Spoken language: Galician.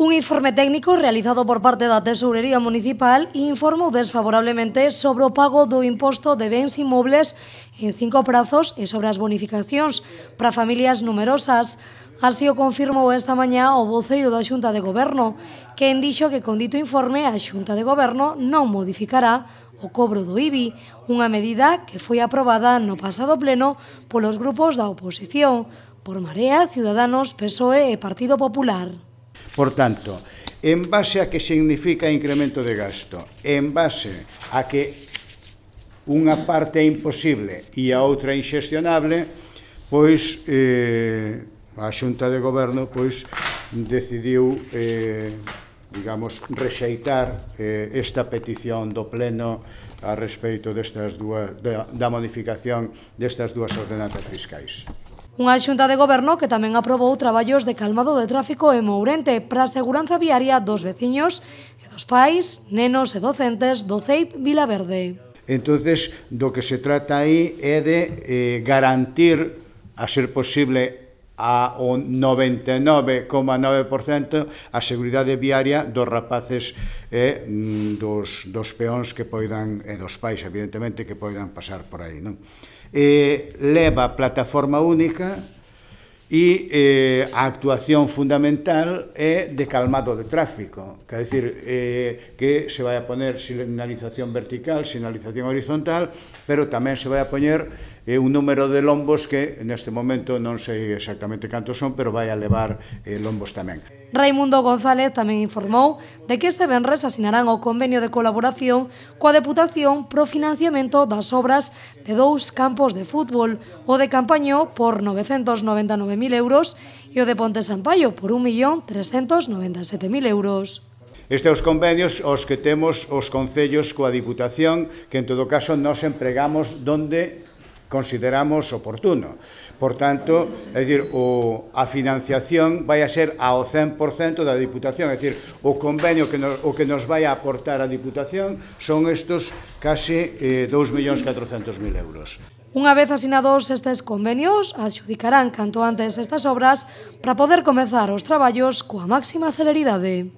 Un informe técnico realizado por parte da Tesourería Municipal informou desfavorablemente sobre o pago do imposto de bens inmobles en 5 prazos e sobre as bonificacións para familias numerosas. Así o confirmou esta mañá o voceiro da Xunta de Goberno, que dixo que con dito informe a Xunta de Goberno non modificará o cobro do IBI, unha medida que foi aprobada no pasado pleno polos grupos da oposición, por Marea, Ciudadanos, PSOE e Partido Popular. Por tanto, en base a que significa incremento de gasto, en base a que unha parte é imposible e a outra é inxestionable, pois a Xunta de Goberno decidiu rexeitar esta petición do Pleno a respeito da modificación destas dúas ordenanzas fiscais. Unha Xunta de Goberno que tamén aprobou traballos de calmado de tráfico en Mourente para a seguranza viaria dos veciños e dos pais, nenos e docentes do CEIP Vilaverde. Entonces, do que se trata aí é de garantir, a ser posible, ao 99,9% a seguridade viaria dos rapaces e dos peóns que poidan, e dos pais, evidentemente, que poidan pasar por aí, non? Leva plataforma única e a actuación fundamental é de calmado de tráfico, quer dicir, que se vai a poner sinalización vertical, sinalización horizontal, pero tamén se vai a poñer un número de lombos que neste momento non sei exactamente cantos son, pero vai a levar lombos tamén. Raimundo González tamén informou de que este venres asinarán o convenio de colaboración coa Deputación pro financiamento das obras de 2 campos de fútbol, o de Campaño por 999.000 euros e o de Ponte Sampaio por 1.397.000 euros. Estes convenios os que temos os concellos coa Diputación, que en todo caso nos empregamos donde consideramos oportuno. Por tanto, é dicir, a financiación vai a ser ao 100% da Diputación, é dicir, o convenio que nos vai a aportar a Diputación son estes casi 2.400.000 euros. Unha vez asinados estes convenios, adxudicarán canto antes estas obras para poder comezar os traballos coa máxima celeridade.